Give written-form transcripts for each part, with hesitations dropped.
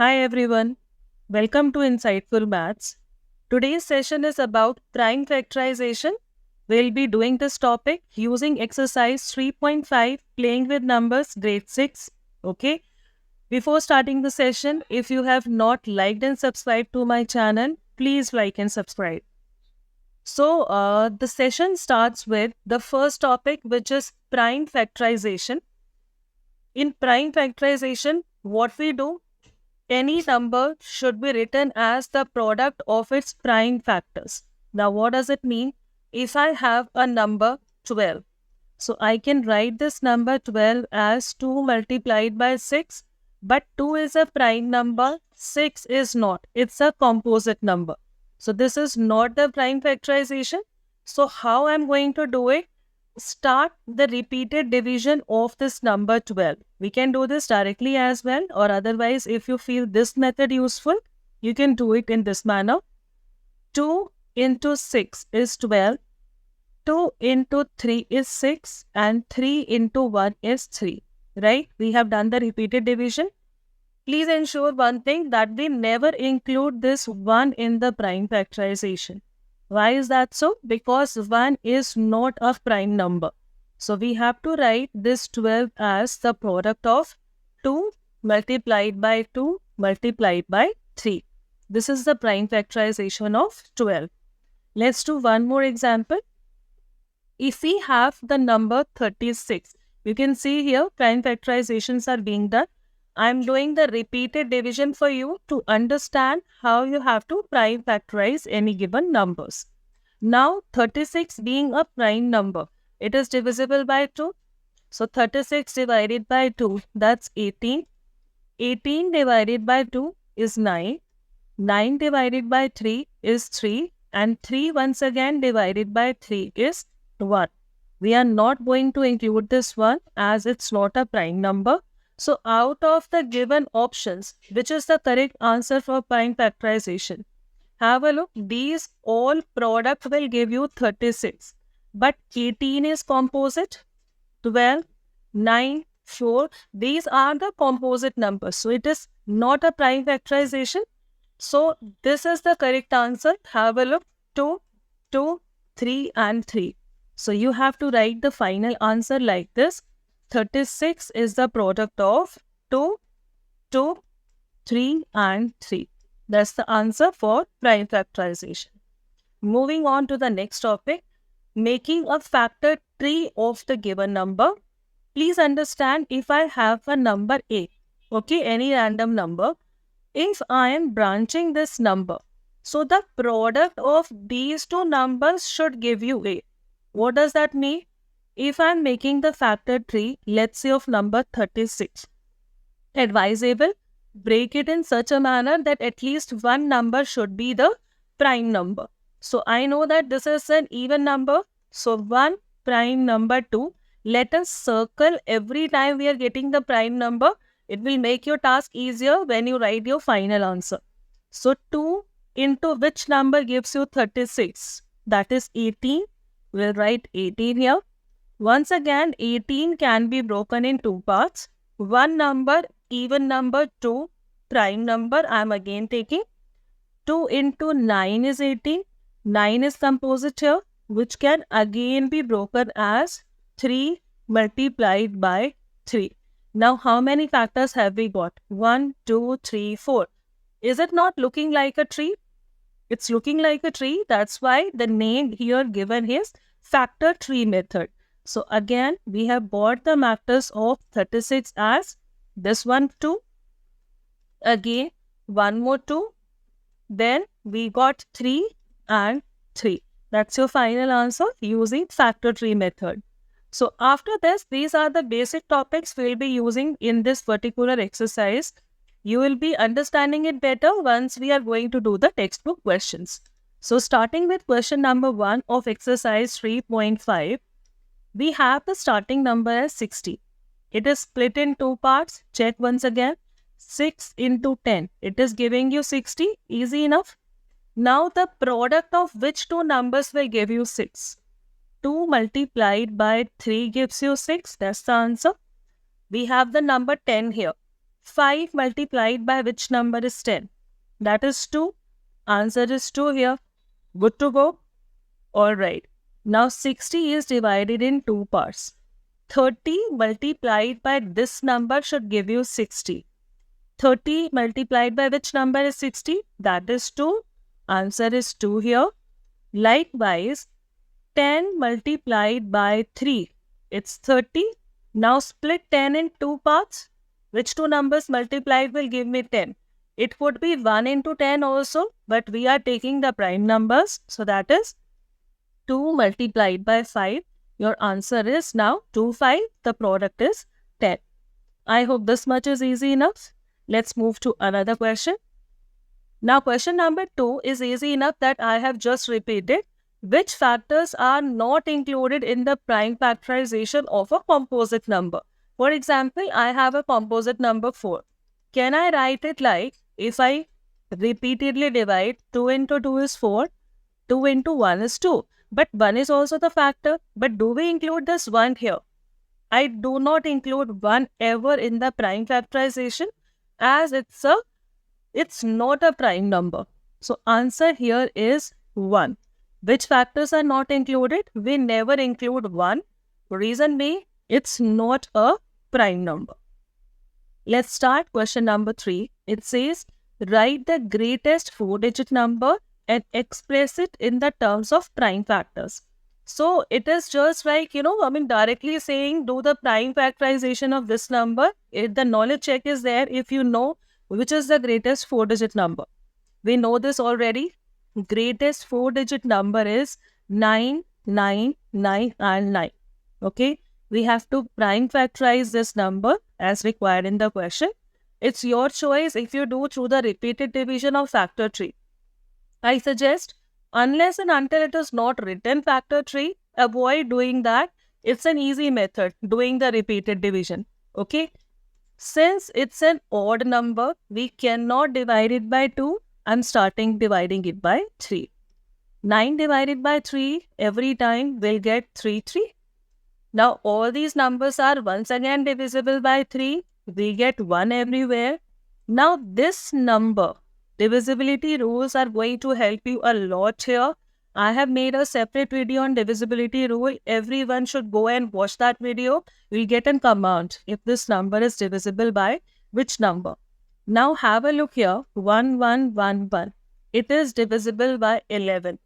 Hi everyone, welcome to Insightful Maths. Today's session is about prime factorization. We'll be doing this topic using exercise 3.5 playing with numbers grade 6. Okay. Before starting the session, if you have not liked and subscribed to my channel, please like and subscribe. So the session starts with the first topic, which is prime factorization. In prime factorization, what we do, any number should be written as the product of its prime factors. Now, what does it mean? If I have a number 12, so I can write this number 12 as 2 multiplied by 6, but 2 is a prime number, 6 is not. It's a composite number. So, this is not the prime factorization. So, how I'm going to do it? Start the repeated division of this number 12. We can do this directly as well, or otherwise if you feel this method useful, you can do it in this manner. 2 into 6 is 12, 2 into 3 is 6 and 3 into 1 is 3, right? We have done the repeated division. Please ensure one thing, that we never include this 1 in the prime factorization. Why is that so? Because 1 is not a prime number. So we have to write this 12 as the product of 2 multiplied by 2 multiplied by 3. This is the prime factorization of 12. Let's do one more example. If we have the number 36, you can see here prime factorizations are being done. I am doing the repeated division for you to understand how you have to prime factorize any given numbers. Now 36 being a prime number, it is divisible by 2. So 36 divided by 2, that's 18. 18 divided by 2 is 9. 9 divided by 3 is 3. And 3 once again divided by 3 is 1. We are not going to include this one as it's not a prime number. So out of the given options, which is the correct answer for prime factorization? Have a look. These all product will give you 36. But 18 is composite, 12, 9, 4. These are the composite numbers. So it is not a prime factorization. So this is the correct answer. Have a look. 2, 2, 3 and 3. So you have to write the final answer like this. 36 is the product of 2, 2, 3 and 3. That's the answer for prime factorization. Moving on to the next topic, making a factor tree of the given number. Please understand, if I have a number A, okay, any random number, if I am branching this number, so the product of these two numbers should give you A. What does that mean? If I am making the factor tree, let's say of number 36, advisable, break it in such a manner that at least one number should be the prime number. So I know that this is an even number. So 1 prime number 2. Let us circle every time we are getting the prime number. It will make your task easier when you write your final answer. So 2 into which number gives you 36? That is 18. We'll write 18 here. Once again, 18 can be broken in two parts. One number, even number, 2 prime number. I am again taking 2 into 9 is 18. 9 is composite here, which can again be broken as 3 multiplied by 3. Now, how many factors have we got? 1, 2, 3, 4. Is it not looking like a tree? It's looking like a tree. That's why the name here given is factor tree method. So again, we have brought the factors of 36 as this one 2, again one more 2, then we got 3 and 3. That's your final answer using factor tree method. So after this, these are the basic topics we'll be using in this particular exercise. You will be understanding it better once we are going to do the textbook questions. So starting with question number 1 of exercise 3.5, we have the starting number as 60. It is split in two parts. Check once again. 6 into 10. It is giving you 60. Easy enough. Now the product of which two numbers will give you 6? 2 multiplied by 3 gives you 6. That's the answer. We have the number 10 here. 5 multiplied by which number is 10? That is 2. Answer is 2 here. Good to go? Alright. Now 60 is divided in 2 parts. 30 multiplied by this number should give you 60. 30 multiplied by which number is 60? That is 2. Answer is 2 here. Likewise, 10 multiplied by 3. It's 30. Now split 10 in 2 parts. Which two numbers multiplied will give me 10? It could be 1 into 10 also, but we are taking the prime numbers. So that is 2 multiplied by 5. Your answer is now 2, 5. The product is 10. I hope this much is easy enough. Let's move to another question. Now question number 2 is easy enough that I have just repeated. Which factors are not included in the prime factorization of a composite number? For example, I have a composite number 4. Can I write it like, if I repeatedly divide, 2 into 2 is 4, 2 into 1 is 2. But 1 is also the factor. But do we include this 1 here? I do not include 1 ever in the prime factorization, as it's not a prime number. So answer here is 1. Which factors are not included? We never include 1. Reason being, it's not a prime number. Let's start question number 3. It says, write the greatest 4-digit number and express it in the terms of prime factors. So it is just like, directly saying do the prime factorization of this number. The knowledge check is there if you know which is the greatest 4-digit number. We know this already. Greatest 4-digit number is 9, 9, 9 and 9. Okay. We have to prime factorize this number as required in the question. It's your choice if you do through the repeated division of factor tree. I suggest, unless and until it is not written factor tree, avoid doing that. It's an easy method, doing the repeated division. Okay. Since it's an odd number, we cannot divide it by 2. I'm starting dividing it by 3. 9 divided by 3, every time we'll get 3, 3. Now all these numbers are once again divisible by 3. We get 1 everywhere. Now this number, divisibility rules are going to help you a lot here. I have made a separate video on divisibility rule. Everyone should go and watch that video. We'll get a command if this number is divisible by which number. Now have a look here. 1, 1, 1, 1. It is divisible by 11.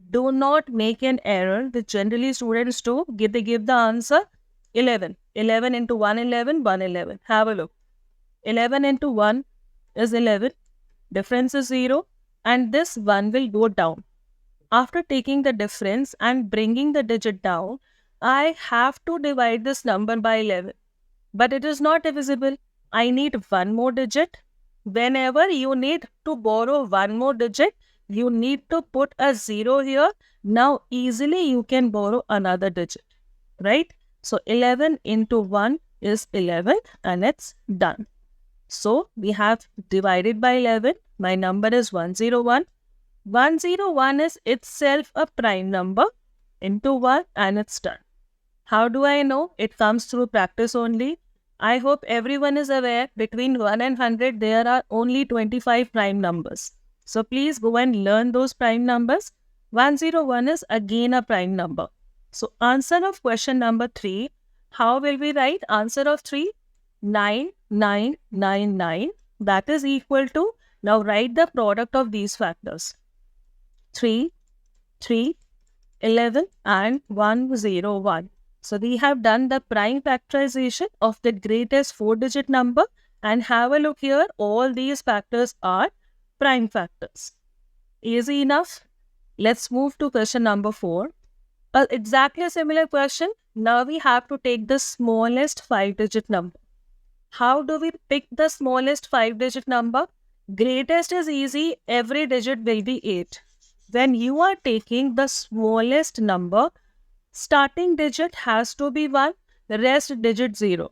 Do not make an error which generally students do. They give the answer 11. 11 into 1, 11, 1, 11. Have a look. 11 into 1 is 11. Difference is 0. And this 1 will go down. After taking the difference and bringing the digit down, I have to divide this number by 11. But it is not divisible. I need one more digit. Whenever you need to borrow one more digit, you need to put a 0 here. Now easily you can borrow another digit, right? So 11 into 1 is 11 and it's done. So we have divided by 11. My number is 101. 101 is itself a prime number into 1 and it's done. How do I know? It comes through practice only. I hope everyone is aware between 1 and 100 there are only 25 prime numbers. So please go and learn those prime numbers. 101 is again a prime number. So answer of question number 3. How will we write answer of 3? 9, 9, 9, 9. That is equal to, now write the product of these factors. 3, 3, 11 and 101. So we have done the prime factorization of the greatest 4-digit number, and have a look here. All these factors are prime factors. Easy enough. Let's move to question number 4. Exactly a similar question. Now we have to take the smallest 5-digit number. How do we pick the smallest 5-digit number? Greatest is easy. Every digit will be 8. When you are taking the smallest number, starting digit has to be 1, the rest digit 0.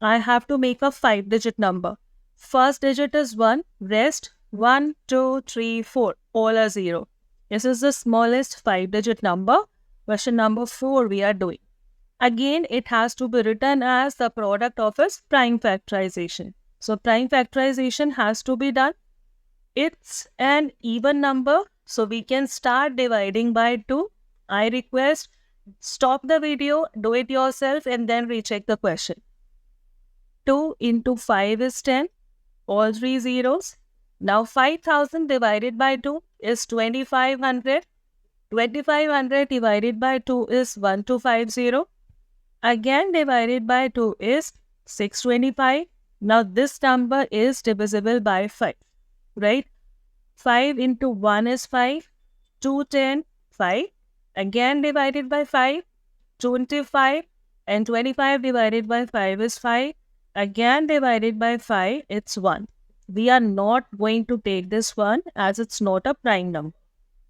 I have to make a 5-digit number. First digit is 1, rest 1, 2, 3, 4, all are 0. This is the smallest 5-digit number. Question number 4 we are doing. Again, it has to be written as the product of its prime factorization. So prime factorization has to be done. It's an even number, so we can start dividing by 2. I request stop the video, do it yourself, and then recheck the question. 2 into 5 is 10, all three zeros. Now 5,000 divided by 2 is 2,500. 2,500 divided by 2 is 1,250. Again divided by 2 is 625. Now this number is divisible by 5, right? 5 into 1 is 5, 2, 10, 5. Again divided by 5, 25, and 25 divided by 5 is 5. Again divided by 5, it's 1. We are not going to take this one as it's not a prime number,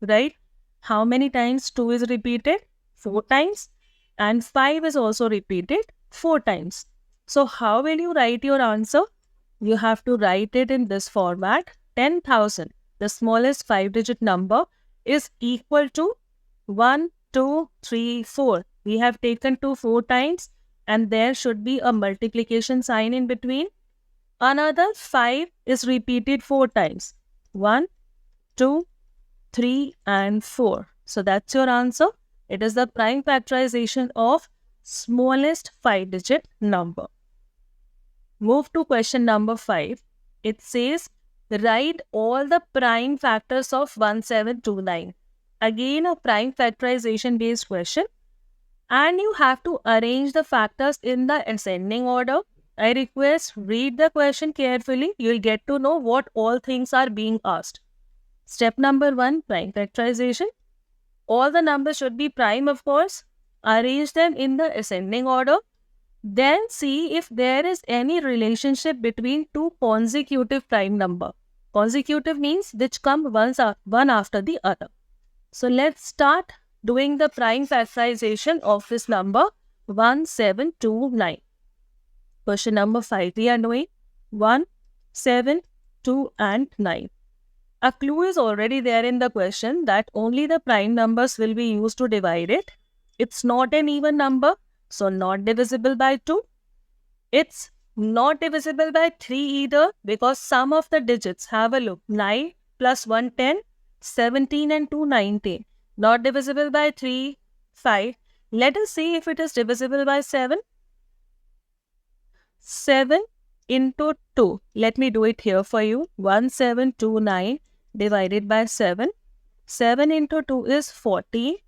right? How many times 2 is repeated? 4 times. And 5 is also repeated 4 times. So how will you write your answer? You have to write it in this format. 10,000, the smallest 5-digit number, is equal to 1, 2, 3, 4. We have taken 2 4 times, and there should be a multiplication sign in between. Another 5 is repeated 4 times. 1, 2, 3, and 4. So that's your answer. It is the prime factorization of smallest 5-digit number. Move to question number 5. It says, write all the prime factors of 1729. Again, a prime factorization based question. And you have to arrange the factors in the ascending order. I request read the question carefully. You will get to know what all things are being asked. Step number 1, prime factorization. All the numbers should be prime, of course. Arrange them in the ascending order. Then see if there is any relationship between two consecutive prime number. Consecutive means which come one after the other. So let's start doing the prime factorization of this number 1729. Question number 5 we are doing 1, 7, 2 and 9. A clue is already there in the question that only the prime numbers will be used to divide it. It's not an even number, so not divisible by 2. It's not divisible by 3 either because some of the digits, have a look, 9 plus 1, 10, 17 and 2, 19. Not divisible by 3, 5. Let us see if it is divisible by 7. 7 into 2. Let me do it here for you. 1729 divided by 7. 7 into 2 is 40.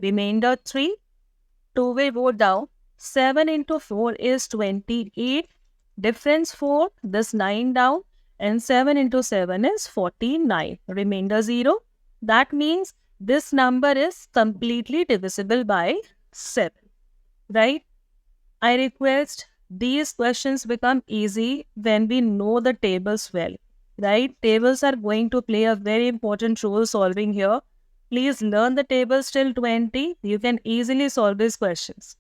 Remainder 3. 2 will go down. 7 into 4 is 28. Difference 4. This 9 down. And 7 into 7 is 49. Remainder 0. That means this number is completely divisible by 7. Right? I request these questions become easy when we know the tables well, right? Tables are going to play a very important role solving here. Please learn the tables till 20. You can easily solve these questions.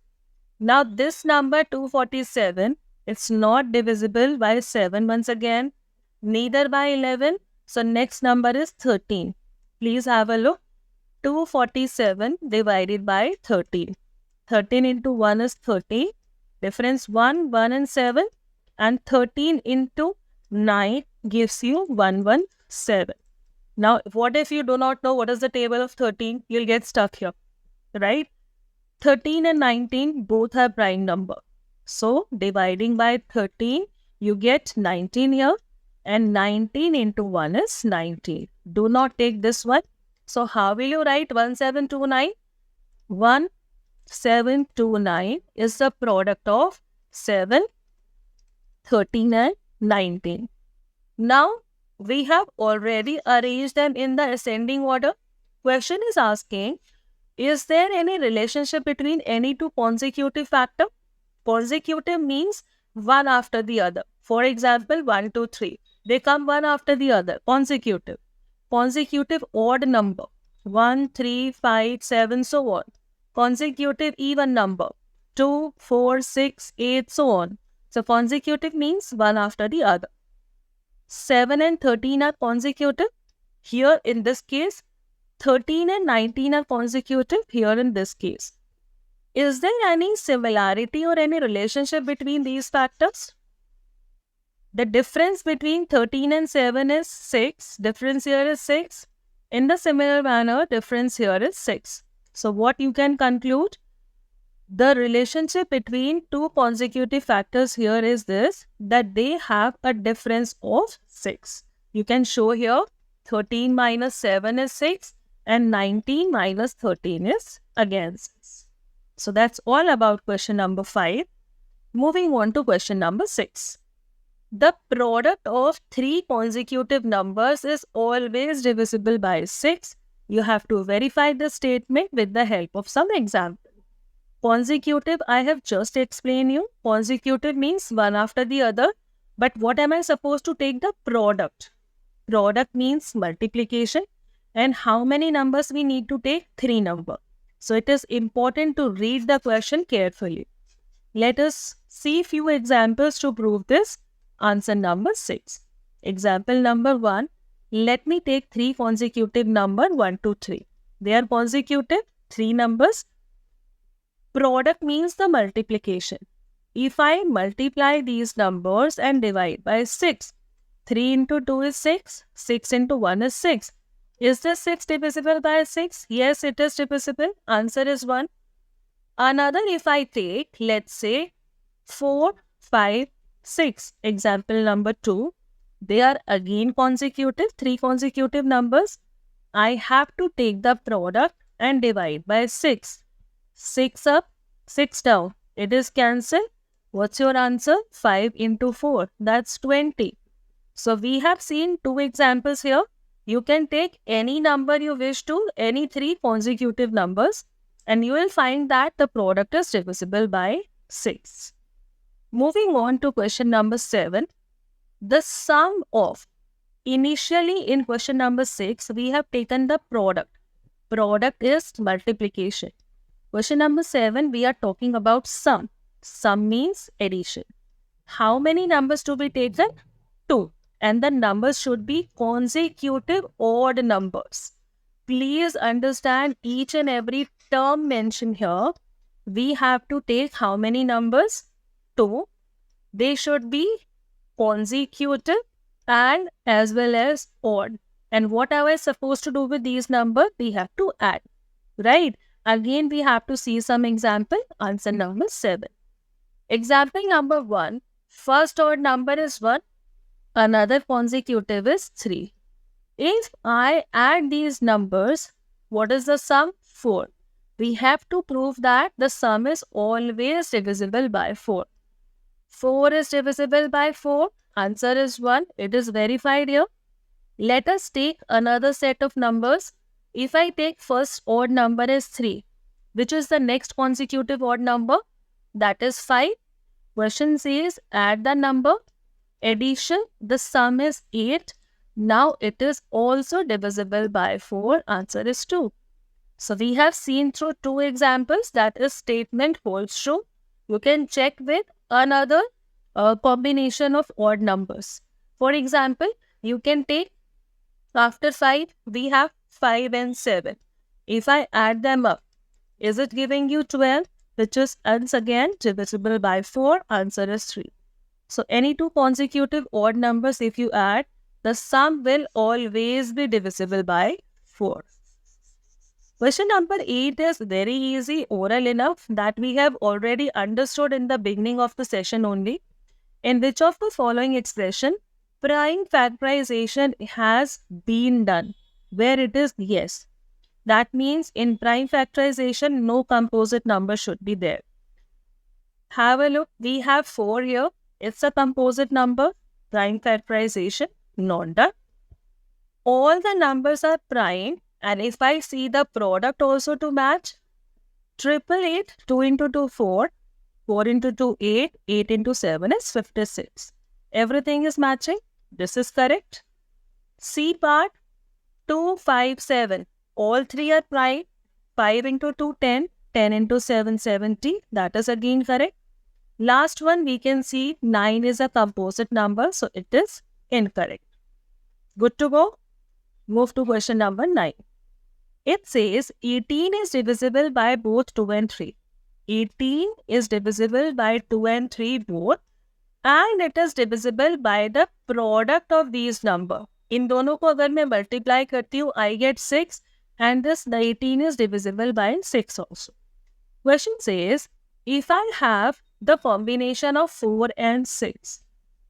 Now this number 247, it's not divisible by 7 once again, neither by 11. So next number is 13. Please have a look. 247 divided by 13. 13 into 1 is 30. Difference 1, 1 and 7, and 13 into 9 gives you 117. Now, what if you do not know what is the table of 13? You'll get stuck here, right? 13 and 19 both have prime number. So, dividing by 13, you get 19 here, and 19 into 1 is 19. Do not take this one. So, how will you write 1729? 1729 is the product of 7, 13 and 19. Now, we have already arranged them in the ascending order. Question is asking, is there any relationship between any two consecutive factor? Consecutive means one after the other. For example, 1, 2, 3. They come one after the other. Consecutive. Consecutive odd number. 1, 3, 5, 7, so on. Consecutive even number 2, 4, 6, 8, so on. So consecutive means one after the other. 7 and 13 are consecutive. Here in this case, 13 and 19 are consecutive here in this case. Is there any similarity or any relationship between these factors? The difference between 13 and 7 is 6. Difference here is 6. In the similar manner, difference here is 6. So what you can conclude? The relationship between two consecutive factors here is this, that they have a difference of 6. You can show here 13 minus 7 is 6 and 19 minus 13 is again 6. So that's all about question number 5. Moving on to question number 6. The product of three consecutive numbers is always divisible by 6. You have to verify the statement with the help of some example. Consecutive, I have just explained you. Consecutive means one after the other. But what am I supposed to take? The product. Product means multiplication. And how many numbers we need to take? 3 numbers. So it is important to read the question carefully. Let us see few examples to prove this. Answer number 6. Example number 1. Let me take 3 consecutive number 1, 2, 3. They are consecutive, 3 numbers. Product means the multiplication. If I multiply these numbers and divide by 6, 3 into 2 is 6, 6 into 1 is 6. Is this 6 divisible by 6? Yes, it is divisible. Answer is 1. Another, if I take, let's say, 4, 5, 6. Example number 2. They are again consecutive, 3 consecutive numbers. I have to take the product and divide by 6. 6 up, 6 down. It is cancelled. What's your answer? 5 into 4. That's 20. So we have seen 2 examples here. You can take any number you wish to, any 3 consecutive numbers, and you will find that the product is divisible by 6. Moving on to question number 7. The sum of, initially in question number 6, we have taken the product. Product is multiplication. Question number 7, we are talking about sum. Sum means addition. How many numbers to be taken? 2. And the numbers should be consecutive odd numbers. Please understand each and every term mentioned here. We have to take how many numbers? 2. They should be consecutive and as well as odd. And what are we supposed to do with these numbers? We have to add. Right? Again, we have to see some example. Answer number 7. Example number 1. First odd number is 1. Another consecutive is 3. If I add these numbers, what is the sum? 4. We have to prove that the sum is always divisible by 4. 4 is divisible by 4. Answer is 1. It is verified here. Let us take another set of numbers. If I take first odd number is 3, which is the next consecutive odd number? That is 5. Question says add the number. Addition, the sum is 8. Now it is also divisible by 4. Answer is 2. So we have seen through 2 examples that is statement holds true. You can check with another combination of odd numbers. For example, you can take after 5, we have 5 and 7. If I add them up, is it giving you 12? Which is once again divisible by 4. Answer is 3. So any 2 consecutive odd numbers, if you add, the sum will always be divisible by 4. Question number 8 is very easy, oral enough, that we have already understood in the beginning of the session only. In which of the following expression prime factorization has been done? Where it is yes. That means in prime factorization, no composite number should be there. Have a look. We have 4 here. It's a composite number. Prime factorization, not done. All the numbers are prime. And if I see the product also to match, 888, 2 into 2, 4. 4 into 2, 8. 8 into 7 is 56. Everything is matching. This is correct. C part, 2, 5, 7. All 3 are prime. 5 into 2, 10. 10 into 7, 70. That is again correct. Last one, we can see 9 is a composite number. So it is incorrect. Good to go. Move to question number 9. It says 18 is divisible by both 2 and 3. 18 is divisible by 2 and 3 both. and it is divisible by the product of these number. इन दोनों को अगर मैं multiply करती हूँ, I get 6 and this 19 is divisible by 6 also. Question says, if I have the combination of 4 and 6,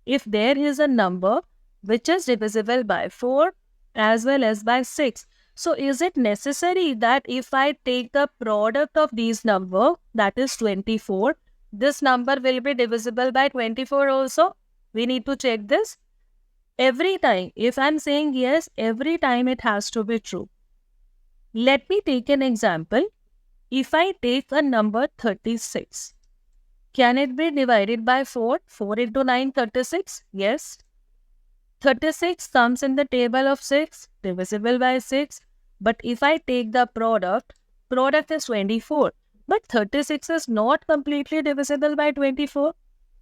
if there is a number which is divisible by 4 as well as by 6, so is it necessary that if I take the product of these number, that is 24, this number will be divisible by 24 also? We need to check this. Every time, if I'm saying yes, every time it has to be true. Let me take an example. If I take a number 36, can it be divided by 4? 4 into 9, 36? Yes. 36 comes in the table of 6, divisible by 6. But if I take the product is 24. But 36 is not completely divisible by 24.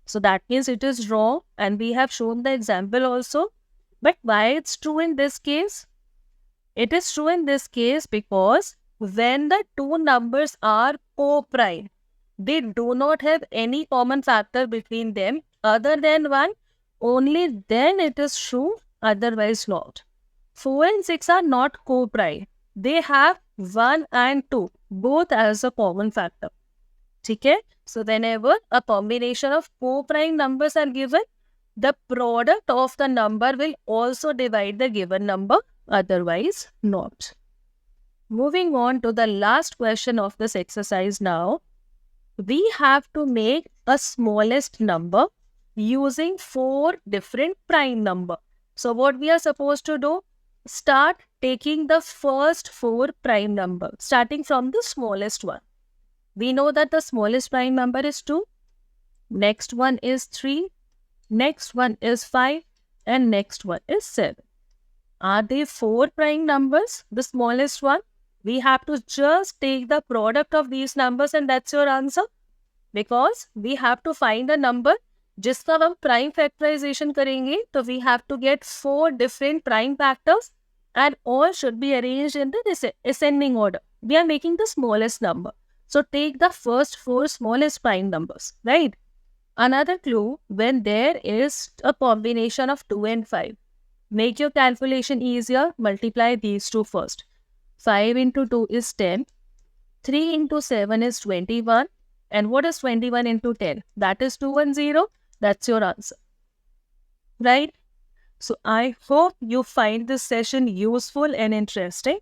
So that means it is wrong, and we have shown the example also. But why it's true in this case? It is true in this case because when the two numbers are co-prime, they do not have any common factor between them other than 1. Only then it is true, otherwise not. 4 and 6 are not co-prime. They have 1 and 2, both as a common factor. Okay? So whenever a combination of co-prime numbers are given, the product of the number will also divide the given number, otherwise not. Moving on to the last question of this exercise now. We have to make a smallest number using 4 different prime number. So what we are supposed to do? Start taking the first 4 prime number, starting from the smallest one. We know that the smallest prime number is 2. Next one is 3. Next one is 5. And next one is 7. Are they 4 prime numbers? The smallest one? We have to just take the product of these numbers and that's your answer. Because we have to find a number जिसका हम prime factorization करेंगे, तो we have to get 4 different prime factors and all should be arranged in the ascending order. We are making the smallest number. So take the first 4 smallest prime numbers, right? Another clue, when there is a combination of 2 and 5, make your calculation easier, multiply these two first. 5 into 2 is 10, 3 into 7 is 21, and what is 21 into 10? That is 210, that's your answer, right? So I hope you find this session useful and interesting.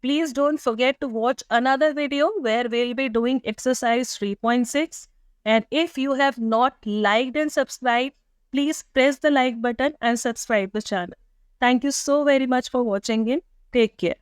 Please don't forget to watch another video where we'll be doing exercise 3.6. And if you have not liked and subscribed, please press the like button and subscribe the channel. Thank you so very much for watching in. Take care.